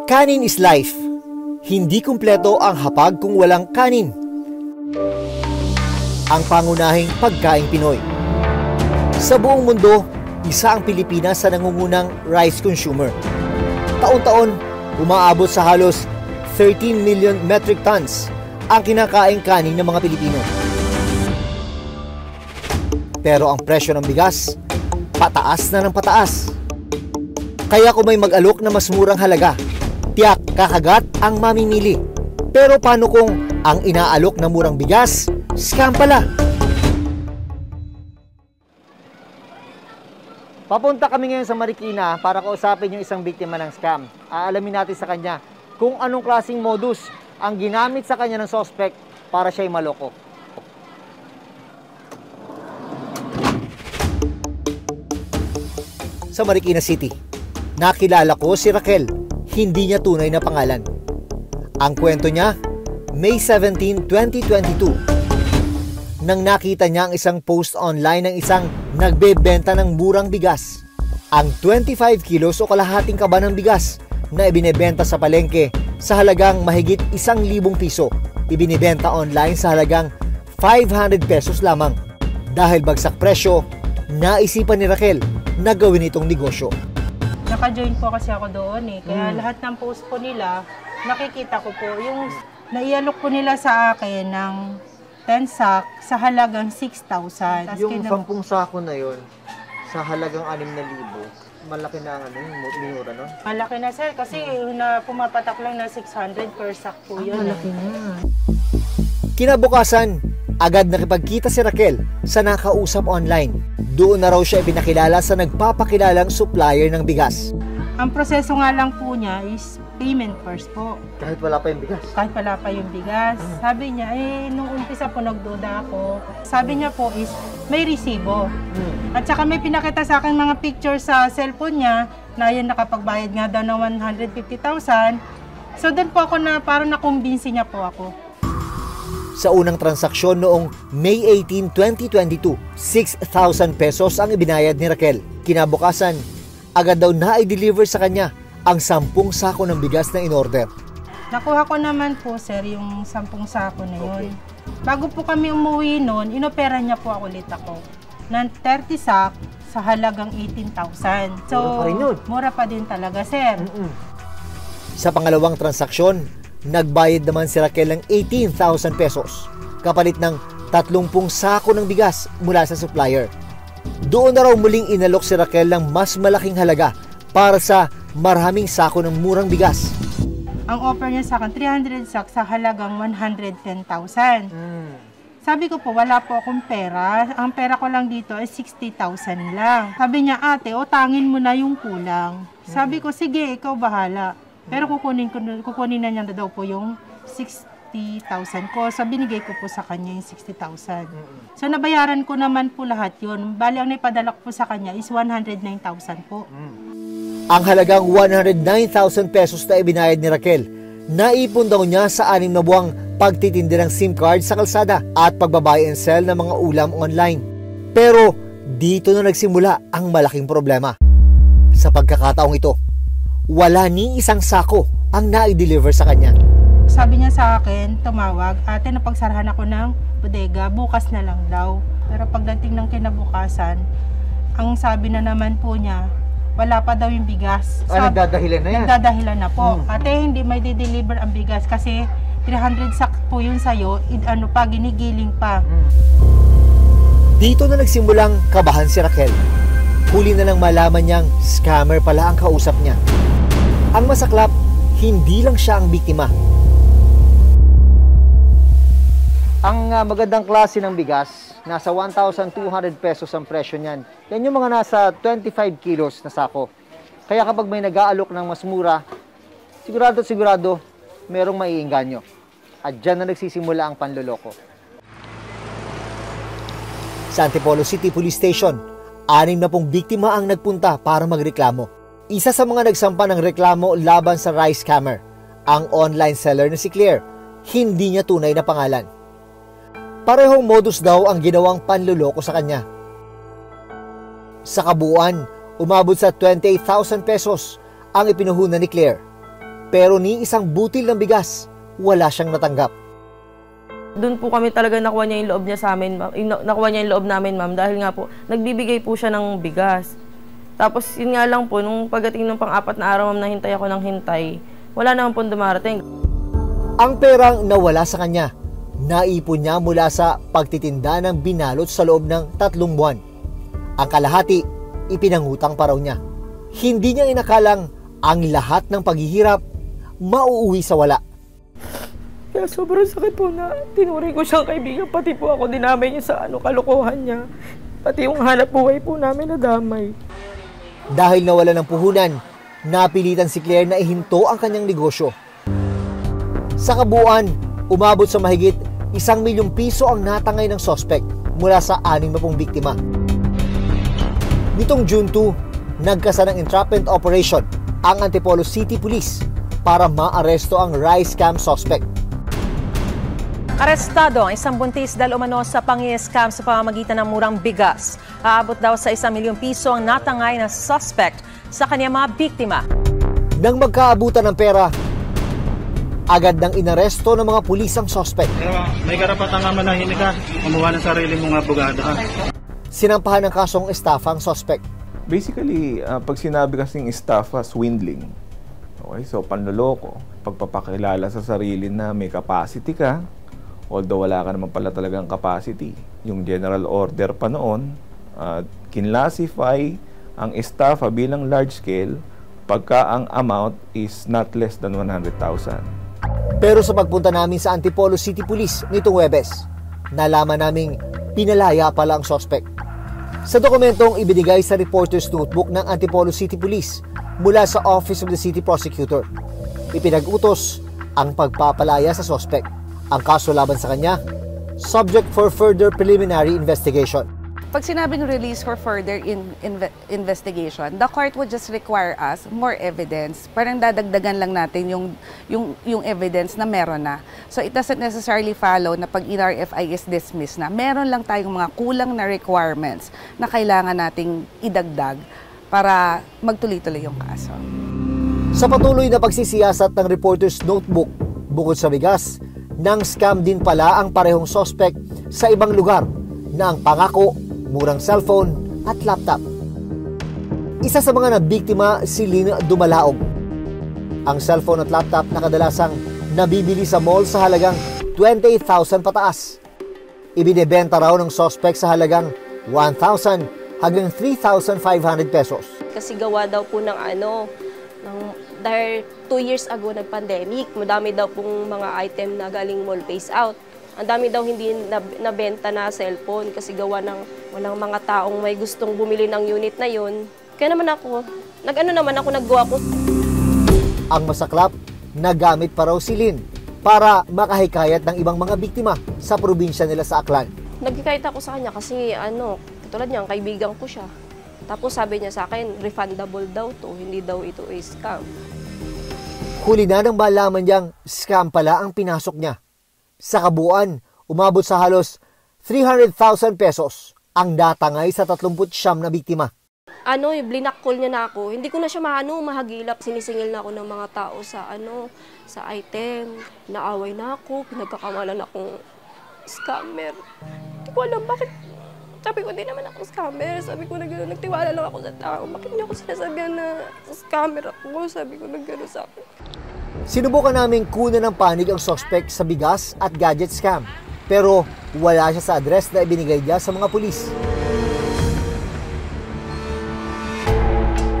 Kanin is life. Hindi kumpleto ang hapag kung walang kanin. Ang pangunahing pagkaing Pinoy. Sa buong mundo, isa ang Pilipinas sa nangungunang rice consumer. Taon-taon, umaabot sa halos 13 million metric tons ang kinakaing kanin ng mga Pilipino. Pero ang presyo ng bigas, pataas na ng pataas. Kaya kung may mag-alok na mas murang halaga, tiyak kakagat ang mamimili. Pero paano kung ang inaalok na murang bigas, scam pala? Papunta kami ngayon sa Marikina para kausapin yung isang biktima ng scam. Aalamin natin sa kanya kung anong klaseng modus ang ginamit sa kanya ng suspect para siya'y maloko. Sa Marikina City, nakilala ko si Raquel. Hindi niya tunay na pangalan. Ang kwento niya, May 17, 2022. Nang nakita niya ang isang post online ng isang nagbebenta ng murang bigas. Ang 25 kilos o kalahating kaba ng bigas na ibinebenta sa palengke sa halagang mahigit 1,000 piso, ibinebenta online sa halagang 500 pesos lamang. Dahil bagsak presyo, naisipan ni Raquel na gawin itong negosyo. Naka-join po kasi ako doon eh. Kaya lahat ng post po nila, nakikita ko po. Yung naialok po nila sa akin ng 10 sack sa halagang 6,000. Yung 10 sako na yon sa halagang 6,000, malaki na ang minura, no? Malaki na sir, kasi na pumapatak lang na 600 per sack po yun. Malaki na. Kinabukasan, agad nakipagkita si Raquel sa nakausap online. Doon na raw siya ipinakilala sa nagpapakilalang supplier ng bigas. Ang proseso nga lang po niya is payment first po. Kahit wala pa yung bigas? Kahit wala pa yung bigas. Sabi niya, nung umpisa po nagduda ako. Sabi niya po is may resibo. At saka may pinakita sa akin mga picture sa cellphone niya na yun nakapagbayad nga daw ng 150,000. So doon po ako na parang nakumbinsi niya po ako. Sa unang transaksyon noong May 18, 2022, 6,000 pesos ang ibinayad ni Raquel. Kinabukasan, agad daw na-i-deliver sa kanya ang 10 sako ng bigas na in-order. Nakuha ko naman po, sir, yung 10 sako na yun. Bago po kami umuwi noon, inopera niya po ulit ako ng 30 sak sa halagang 18,000. So, mura pa rin yun. Mura pa din talaga, sir. Sa pangalawang transaksyon, nagbayad naman si Raquel ng 18,000 pesos kapalit ng 30 sako ng bigas mula sa supplier. Doon na raw muling inalok si Raquel ng mas malaking halaga para sa maraming sako ng murang bigas. Ang offer niya sa akin, 300 sak sa halagang 110,000. Sabi ko po, wala po akong pera. Ang pera ko lang dito ay 60,000 lang. Sabi niya, ate, utangin mo na yung kulang. Sabi ko, sige, ikaw bahala. Pero kukunin na niya daw po yung 60,000 ko. So, binigay ko po sa kanya yung 60,000. So, nabayaran ko naman po lahat yun. Bali, ang naipadala ko po sa kanya is 109,000 po. Ang halagang 109,000 pesos na ibinayad ni Raquel, naipon daw niya sa 6 na buwang pagtitindi ng SIM card sa kalsada at pagbabuy and sell ng mga ulam online. Pero, dito na nagsimula ang malaking problema. Sa pagkakataong ito, wala ni isang sako ang na-i-deliver sa kanya. Sabi niya sa akin, tumawag, ate, napagsarahan ako ng bodega, bukas na lang daw. Pero pagdating ng kinabukasan, ang sabi na naman po niya, wala pa daw yung bigas. Nagdadahilan na yan? Nagdadahilan na po. Ate, hindi may di-deliver ang bigas kasi 300 sak po yun sa'yo, ginigiling pa. Dito na nagsimulang kabahan si Raquel. Huli na lang malaman niyang scammer pala ang kausap niya. Ang masaklap, hindi lang siya ang biktima. Ang magandang klase ng bigas, nasa 1,200 pesos ang presyo niyan. Yan yung mga nasa 25 kilos na sako. Kaya kapag may nag-aalok ng mas mura, sigurado merong maiinganyo. At dyan na nagsisimula ang panloloko. Sa Antipolo City Police Station, 6 na pong biktima ang nagpunta para magreklamo. Isa sa mga nagsampa ng reklamo laban sa rice scammer, ang online seller na si Claire. Hindi niya tunay na pangalan. Parehong modus daw ang ginawang panloloko sa kanya. Sa kabuuan, umabot sa 28,000 pesos ang ipinuhunan ni Claire. Pero ni isang butil ng bigas, wala siyang natanggap. Doon po kami talaga nakuha niya yung loob niya sa amin, ma'am. Nakuha niya yung loob namin, ma'am, dahil nga po, nagbibigay po siya ng bigas. Tapos, yun nga lang po, nung pagdating ng pang-4 na araw, ma'am, nahintay ako ng hintay, wala naman po dumarating. Ang perang nawala sa kanya, naipon niya mula sa pagtitinda ng binalot sa loob ng 3 buwan. Ang kalahati, ipinangutang pa raw niya. Hindi niya inakalang ang lahat ng paghihirap mauuwi sa wala. Kaya sobrang sakit po na tinuring ko siyang kaibigan, pati po ako dinamay niya sa kalokohan niya. Pati yung hanap buhay po namin nadamay. Dahil nawala ng puhunan, napilitan si Claire na ihinto ang kanyang negosyo. Sa kabuuan, umabot sa mahigit 1 milyong piso ang natangay ng suspect mula sa 60 biktima. Nitong June 2, nagkasa ng entrapment operation ang Antipolo City Police para maaresto ang rice scam suspect. Arestado ang isang buntis dahil umano sa pang-i-scam sa pamamagitan ng murang bigas. Aabot daw sa 1 milyong piso ang natangay na suspect sa kanyang mga biktima. Nang magkaabutan ng pera, agad nang inaresto ng mga pulis ang suspect. May karapatan nga manahimik ka, kumuha ng sarili mong abogado ka. Sinampahan ng kasong estafa ang suspect. Basically, pag sinabi kasing estafa, swindling. Okay, so panloloko, pagpapakilala sa sarili na may capacity ka, although wala ka naman pala talagang capacity. Yung general order pa noon, kinlasify ang estafa bilang large scale pagka ang amount is not less than 100,000. Pero sa pagpunta namin sa Antipolo City Police nitong Huwebes, nalaman naming pinalaya pala ang suspect. Sa dokumentong ibinigay sa reporter's notebook ng Antipolo City Police mula sa Office of the City Prosecutor, ipinag-utos ang pagpapalaya sa suspect. Ang kaso laban sa kanya, subject for further preliminary investigation. Pag sinabing release for further investigation, the court would just require us more evidence. Parang dadagdagan lang natin yung evidence na meron na. So it doesn't necessarily follow na pag NRFI is dismissed na, meron lang tayong mga kulang na requirements na kailangan nating idagdag para magtuloy-tuloy yung kaso. Sa patuloy na pagsisiyasat ng reporter's notebook, bukod sa bigas, nang scam din pala ang parehong suspect sa ibang lugar na ang pangako, murang cellphone at laptop. Isa sa mga nabiktima si Lynn Dumalaog. Ang cellphone at laptop na kadalasang nabibili sa mall sa halagang 28,000 pataas. Ibinebenta raw ng suspect sa halagang 1,000 hanggang 3,500 pesos. Kasi gawa daw po ng dahil 2 years ago nag-pandemic, madami daw pong mga item na galing mall phase out. Ang dami daw hindi nabenta na cellphone kasi gawa ng walang mga taong may gustong bumili ng unit na yun. Kaya naman ako, naggawa ko. Ang masaklap, nagamit pa raw si Lynn para makahikayat ng ibang mga biktima sa probinsya nila sa Aklan. Nagkikayat ako sa kanya kasi katulad niya, kaibigan ko siya. Tapos sabi niya sa akin, refundable daw to, hindi daw ito ay scam. Huli na nang malaman niyang scam pala ang pinasok niya. Sa kabuuan, umabot sa halos 300,000 pesos ang natangay sa 39 na biktima. Blinakcall niya na ako. Hindi ko na siya mahagilap. Sinisingil na ako ng mga tao sa item. Naaway na ako, pinagkakamalan akong scammer. Hindi ko alam bakit. Sabi ko, hindi naman ako scammer. Sabi ko na gano'n, nagtiwala lang ako sa tao. Bakit niyo ako sinasabihan na scammer ako? Sabi ko na gano'n sa akin. Sinubukan namin kunan ng panig ang suspect sa bigas at gadget scam. Pero wala siya sa address na ibinigay niya sa mga pulis.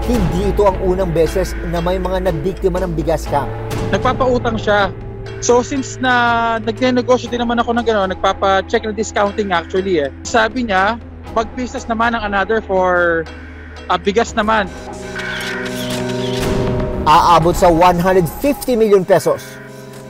Hindi ito ang unang beses na may mga nagbiktima ng bigas scam. Nagpapautang siya. So since na nagnenegosyo din naman ako ng gano'n, nagpapa-check na discounting actually Sabi niya, mag-business naman ang another for bigas naman. Aabot sa 150 million pesos.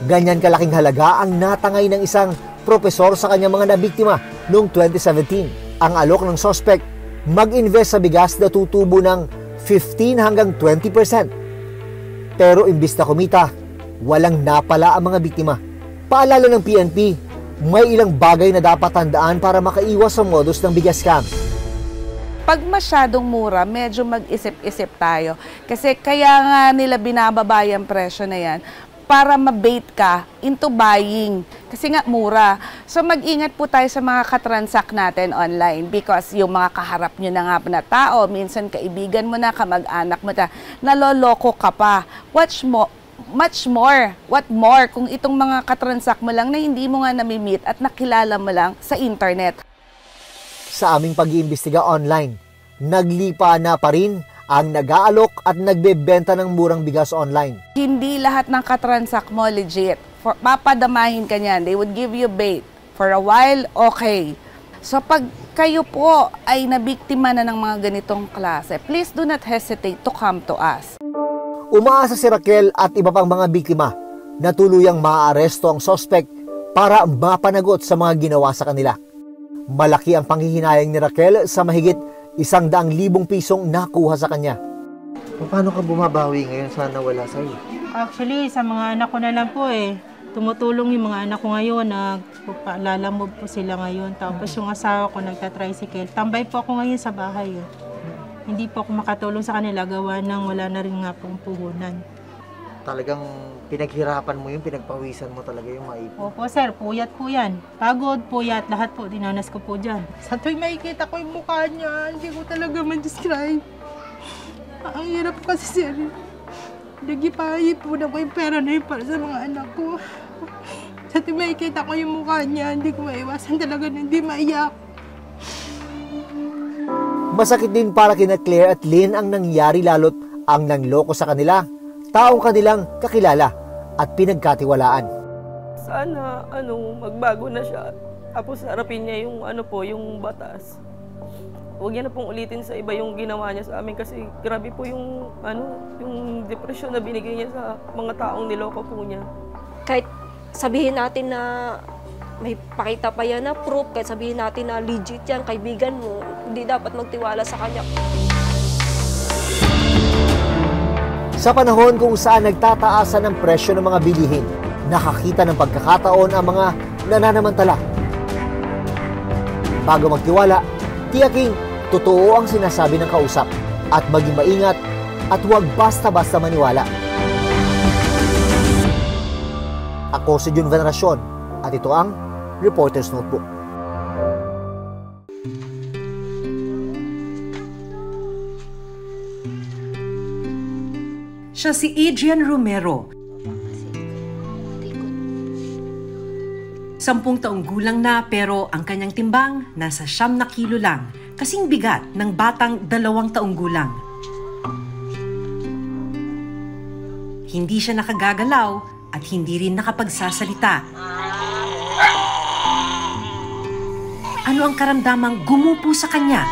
Ganyan kalaking halaga ang natangay ng isang propesor sa kanyang mga nabiktima noong 2017. Ang alok ng suspect, mag-invest sa bigas na tutubo ng 15 hanggang 20%. Pero imbis na kumita, walang napala ang mga biktima. Paalala ng PNP, may ilang bagay na dapat tandaan para makaiwas sa modus ng bigas scam. Pag masyadong mura, medyo mag-isip-isip tayo. Kasi kaya nga nila binababa yung presyo na yan para mabait ka into buying. Kasi nga mura. So mag-ingat po tayo sa mga katransact natin online because yung mga kaharap nyo na nga na tao, minsan kaibigan mo na, kamag-anak mo na, naloloko ka pa. What more kung itong mga katransact mo lang na hindi mo nga nami-meet at nakilala mo lang sa internet. Sa aming pag-iimbestiga online, naglipa na pa rin ang nag-aalok at nagbebenta ng murang bigas online. Hindi lahat ng katransact mo legit. Papadamahin ka niyan. They would give you bait. For a while, okay. So pag kayo po ay nabiktima na ng mga ganitong klase, please do not hesitate to come to us. Umaasa si Raquel at iba pang mga biktima na tuluyang maaaresto ang suspect para mapanagot sa mga ginawa sa kanila. Malaki ang panghihinayang ni Raquel sa mahigit 100,000 pisong nakuha sa kanya. Paano ka bumabawi ngayon sa nawala sa'yo? Actually, sa mga anak ko na lang po tumutulong yung mga anak ko ngayon, nagpalalamove po sila ngayon. Tapos yung asawa ko nagtatricycle. Tambay po ako ngayon sa bahay. Hindi po ako makatulong sa kanila, gawa ng wala na rin nga pong puhunan. Talagang pinaghirapan mo yung pinagpawisan mo talaga yung maipon. Opo sir, puyat po yan. Pagod, puyat, lahat po, dinanas ko po dyan. Sa tuwing makikita ko yung mukha niya, hindi ko talaga man-describe. Ang hirap kasi sir. Nagipahip po na ko yung pera na yun para sa mga anak ko. Sa tuwing makikita ko yung mukha niya, hindi ko maiwasan talaga na hindi maiyak. Masakit din para kina Claire at Lynn ang nangyari, lalo't ang nangloko sa kanila, taong kanilang kakilala at pinagkatiwalaan. Sana magbago na siya. Tapos harapin niya yung yung batas. Huwag niya na pong ulitin sa iba yung ginawa niya sa amin kasi grabe po yung yung depresyon na binigay niya sa mga taong niloko po niya. Kahit sabihin natin na may pakita pa yan na proof, kahit sabihin natin na legit yan, kaibigan mo, hindi dapat magtiwala sa kanya. Sa panahon kung saan nagtataasan ng presyo ng mga bilihin, nakakita ng pagkakataon ang mga nananamantala. Bago magtiwala, tiyaking totoo ang sinasabi ng kausap at maging maingat at huwag basta-basta maniwala. Ako si Jun Veneracion at ito ang Reporter's Notebook. Siya si Adrian Romero. 10 taong gulang na pero ang kanyang timbang nasa 9 na kilo lang, kasing bigat ng batang 2 taong gulang. Hindi siya nakagagalaw at hindi rin nakapagsasalita. Ano ang karamdamang gumupo sa kanya?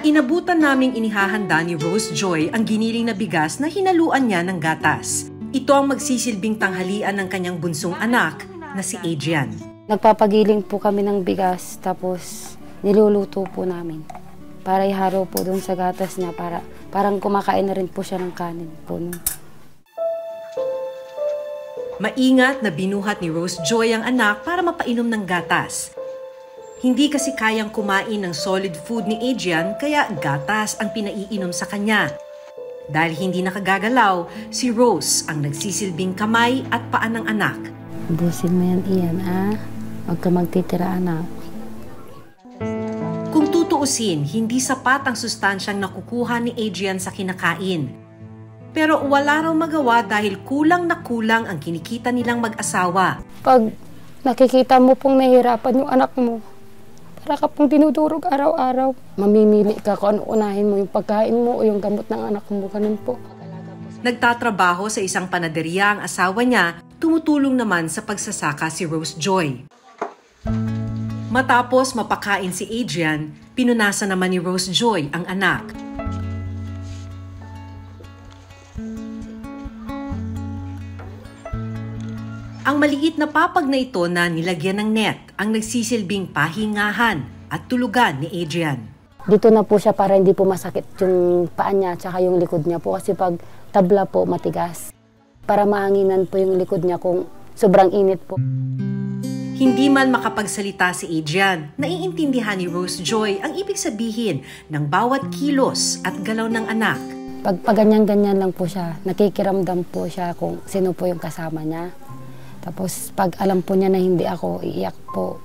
Inabutan naming inihahanda ni Rose Joy ang giniling na bigas na hinaluan niya ng gatas. Ito ang magsisilbing tanghalian ng kanyang bunsong anak na si Adrian. Nagpapagiling po kami ng bigas tapos niluluto po namin para iharo po doon sa gatas niya parang kumakain na rin po siya ng kanin po. Maingat na binuhat ni Rose Joy ang anak para mapainom ng gatas. Hindi kasi kayang kumain ng solid food ni Adrian kaya gatas ang pinaiinom sa kanya. Dahil hindi nakagagalaw, si Rose ang nagsisilbing kamay at paa ng anak. Ubusin mo yan, Ian, Huwag ka magtitira, anak. Kung tutuusin, hindi sapat ang sustansyang nakukuha ni Adrian sa kinakain. Pero wala raw magawa dahil kulang na kulang ang kinikita nilang mag-asawa. Pag nakikita mo pong nahihirapan yung anak mo, para ka pong dinudurog araw-araw. Mamimili ka kung ano unahin mo, yung pagkain mo o yung gamot ng anak mo, ganun po. Nagtatrabaho sa isang panaderia ang asawa niya, tumutulong naman sa pagsasaka si Rose Joy. Matapos mapakain si Adrian, pinunasan naman ni Rose Joy ang anak. Ang maliit na papag na ito na nilagyan ng net ang nagsisilbing pahingahan at tulugan ni Adrian. Dito na po siya para hindi po masakit yung paa niya at yung likod niya po kasi pag tabla po matigas. Para mahanginan po yung likod niya kung sobrang init po. Hindi man makapagsalita si Adrian, naiintindihan ni Rose Joy ang ibig sabihin ng bawat kilos at galaw ng anak. Pag ganyan-ganyan lang po siya, nakikiramdam po siya kung sino po yung kasama niya. Tapos pag alam po niya na hindi ako, iiyak po.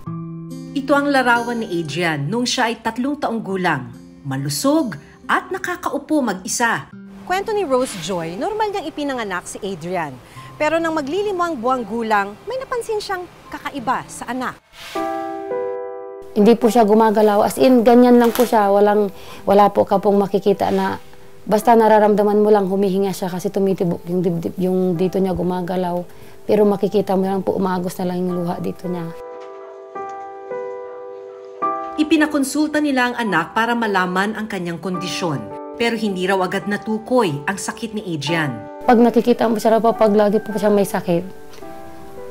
Ito ang larawan ni Adrian nung siya ay 3 taong gulang, malusog at nakakaupo mag-isa. Kwento ni Rose Joy, normal niyang ipinanganak si Adrian. Pero nang maglilimang buwang gulang, may napansin siyang kakaiba sa anak. Hindi po siya gumagalaw. As in, ganyan lang po siya. Wala po ka pong makikita na basta nararamdaman mo lang humihinga siya kasi tumitibok yung dibdib, yung dito niya gumagalaw. Pero makikita mo lang po umagos na lang yung luha dito niya. Ipinakonsulta nila ang anak para malaman ang kanyang kondisyon. Pero hindi raw agad natukoy ang sakit ni Adrian. Pag nakikita mo siya pag lagi po siya may sakit,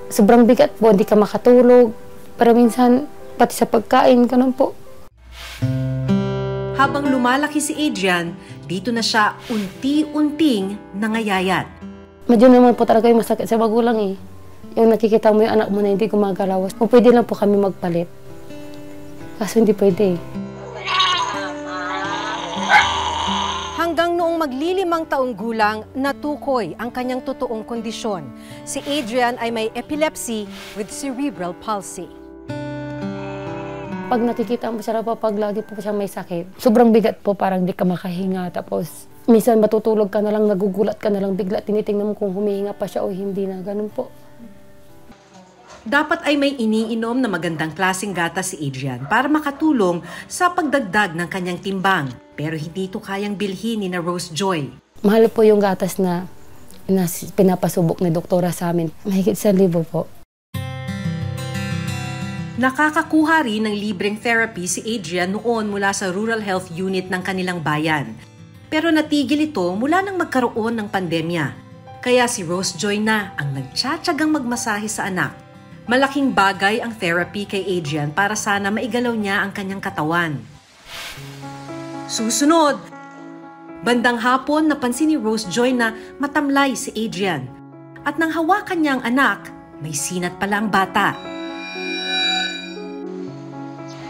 sobrang bigat po, hindi ka makatulog. Pero minsan, pati sa pagkain, ganun po. Habang lumalaki si Adrian, dito na siya unti-unting nangayayat. Medyo naman po talaga yung masakit sa magulang eh. Yung nakikita mo yung anak mo na hindi gumagalaw. Kung pwede lang po kami magpalit. Kaso hindi pwede eh. Hanggang noong maglilimang taong gulang, natukoy ang kanyang totoong kondisyon. Si Adrian ay may epilepsy with cerebral palsy. Pag nakikita mo siya pag lagi po siya may sakit, sobrang bigat po, parang di ka makahinga. Tapos minsan matutulog ka na lang, nagugulat ka na lang, bigla tinitingnan mo kung humihinga pa siya o hindi na, ganun po. Dapat ay may iniinom na magandang klaseng gatas si Adrian para makatulong sa pagdagdag ng kanyang timbang. Pero hindi ito kayang bilhin ni na Rose Joy. Mahal po yung gatas na pinapasubok ni doktora sa amin. Mahigit 1,000 po. Nakakakuha rin ng libreng therapy si Adrian noon mula sa Rural Health Unit ng kanilang bayan. Pero natigil ito mula nang magkaroon ng pandemya. Kaya si Rose Joy na ang nagtsatsagang magmasahe sa anak. Malaking bagay ang therapy kay Adrian para sana maigalaw niya ang kanyang katawan. Susunod, bandang hapon napansin ni Rose Joy na matamlay si Adrian. At nang hawakan niya ang anak, may sinat pala ang bata.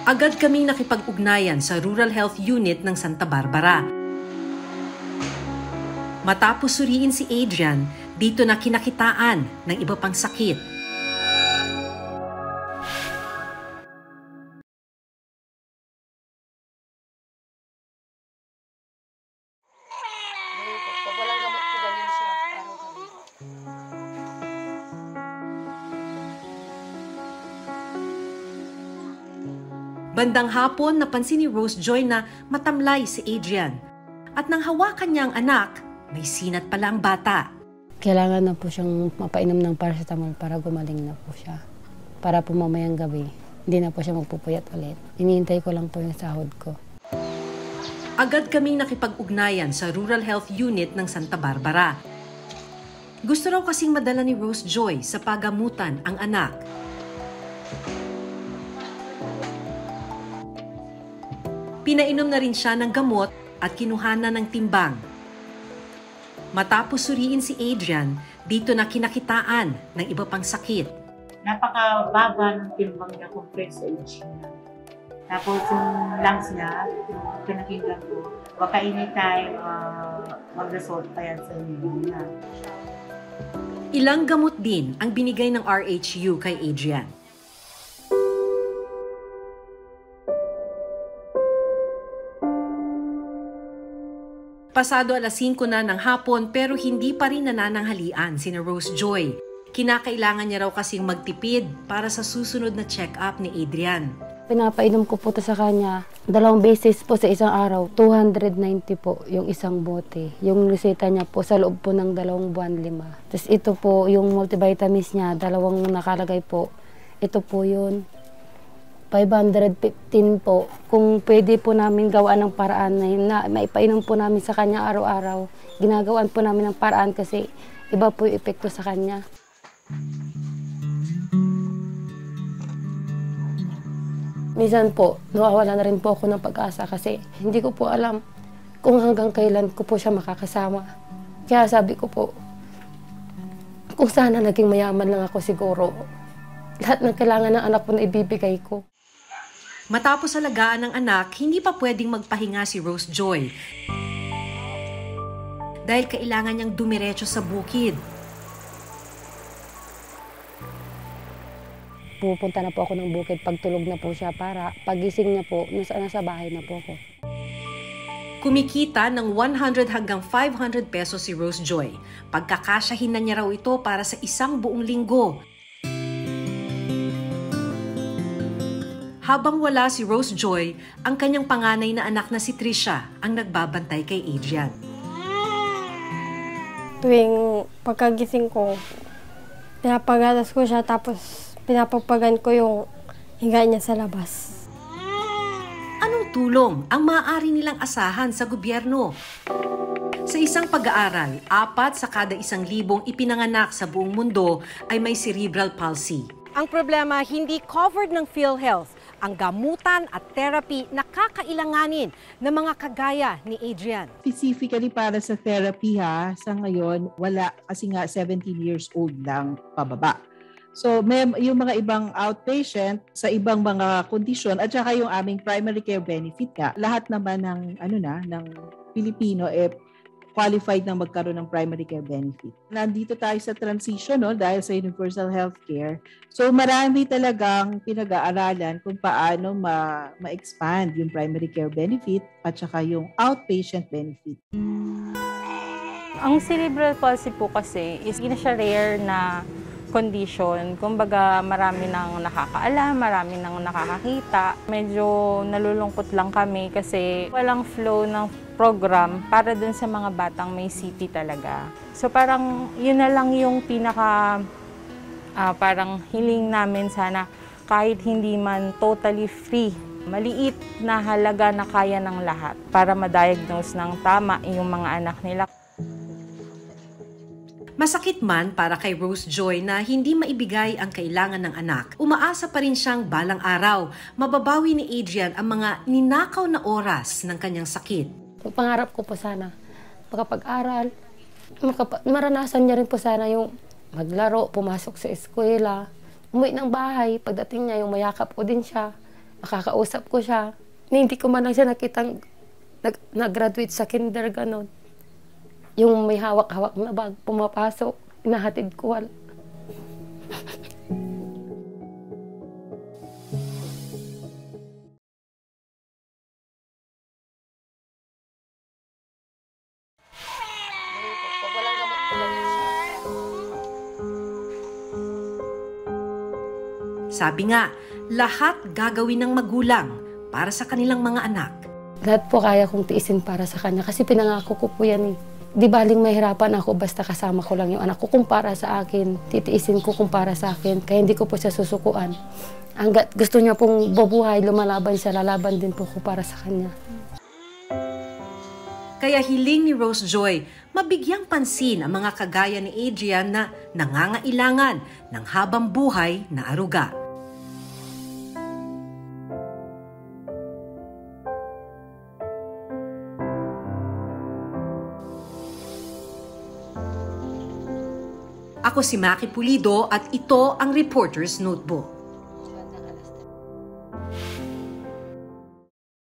Agad kaming nakipag-ugnayan sa Rural Health Unit ng Santa Barbara. Matapos suriin si Adrian, dito na kinakitaan ng iba pang sakit. Bandang hapon, napansin ni Rose Joy na matamlay si Adrian. At nang hawakan niya ang anak, may sinat pala ang bata. Kailangan na po siyang mapainom ng paracetamol para gumaling na po siya. Para po mamayang gabi, hindi na po siya magpupuyat ulit. Iniintay ko lang po yung sahod ko. Agad kaming nakipag-ugnayan sa Rural Health Unit ng Santa Barbara. Gusto raw kasing madala ni Rose Joy sa pagamutan ang anak. Pinainom na rin siya ng gamot at kinuhanan ng timbang. Matapos suriin si Adrian, dito na kinakitaan ng iba pang sakit. Napakababa ng timbang niya compared sa age niya. Tapos yung lungs niya, yung pinakinggan ko, baka anytime mag-result pa yan sa hindi niya. Ilang gamot din ang binigay ng RHU kay Adrian. Pasado 5:00 na ng hapon pero hindi pa rin nanananghalian si Rose Joy. Kinakailangan niya raw kasing magtipid para sa susunod na check-up ni Adrian. Pinapainom ko po ito sa kanya 2 beses po sa isang araw. 290 po yung isang bote. Yung reseta niya po sa loob po ng 2 buwan 5. Tapos ito po yung multivitamins niya, 2 nakalagay po. Ito po yun. 515 po. Kung pwede po namin gawaan ng paraan na maipainom po namin sa kanya araw-araw, ginagawaan po namin ng paraan kasi iba po yung epekto sa kanya. Minsan po, nawawala na rin po ako ng pag-asa kasi hindi ko po alam kung hanggang kailan ko po siya makakasama. Kaya sabi ko po, Kung sana naging mayaman lang ako siguro, lahat ng kailangan ng anak ko na ibibigay ko. Matapos alagaan ng anak, hindi pa pwedeng magpahinga si Rose Joy. Dahil kailangan niyang dumiretso sa bukid. Pupunta na po ako ng bukid pag tulog na po siya para pagising niya po, nasa bahay na po ako. Kumikita ng 100 hanggang 500 pesos si Rose Joy. Pagkakasyahin na niya raw ito para sa isang buong linggo. Habang wala si Rose Joy, ang kanyang panganay na anak na si Trisha ang nagbabantay kay Adrian. Tuwing pagkagising ko, pinapagalas ko siya tapos pinapapagan ko yung higa niya sa labas. Anong tulong ang maaari nilang asahan sa gobyerno? Sa isang pag-aaral, 4 sa kada 1,000 ipinanganak sa buong mundo ay may cerebral palsy. Ang problema, hindi covered ng PhilHealth ang gamutan at therapy na kakailanganin ng mga kagaya ni Adrian. Specifically para sa therapy sa ngayon, wala kasi nga 17 years old lang pababa. So may yung mga ibang outpatient sa ibang mga kondisyon at saka yung aming primary care benefit lahat naman ng ng Pilipino qualified na magkaroon ng primary care benefit. Nandito tayo sa transition dahil sa universal healthcare. So marami talagang pinag-aaralan kung paano ma-expand yung primary care benefit at saka yung outpatient benefit. Ang cerebral palsy po kasi is hindi siya rare na condition. Kumbaga marami nang nakakaalam, marami nang nakakakita. Medyo nalulungkot lang kami kasi walang flow ng program para dun sa mga batang may CP talaga. So parang yun na lang yung pinaka parang hiling namin sana kahit hindi man totally free. Maliit na halaga na kaya ng lahat para ma-diagnose ng tama yung mga anak nila. Masakit man para kay Rose Joy na hindi maibigay ang kailangan ng anak, umaasa pa rin siyang balang araw, mababawi ni Adrian ang mga ninakaw na oras ng kanyang sakit. Pangarap ko po sana, makapag-aral, maranasan niya rin po sana yung maglaro, pumasok sa eskwela, umuwi ng bahay, pagdating niya yung mayakap ko din siya, makakausap ko siya. Hindi ko man lang siya nakitang nag-graduate sa kinder, ganon. Yung may hawak-hawak na bag, pumapasok, inahatid ko. Sabi nga, lahat gagawin ng magulang para sa kanilang mga anak. Lahat po kaya kong tiisin para sa kanya kasi pinangako ko po yan eh. Di baling mahirapan ako basta kasama ko lang yung anak ko kung para sa akin. Titiisin ko kung para sa akin kaya hindi ko po siya susukuan. Hanggat gusto niya pong babuhay, lumalaban siya, lalaban din po ko para sa kanya. Kaya hiling ni Rose Joy, mabigyang pansin ang mga kagaya ni Adrian na nangangailangan ng habang buhay na aruga. Ako si Maki Pulido at ito ang Reporter's Notebook.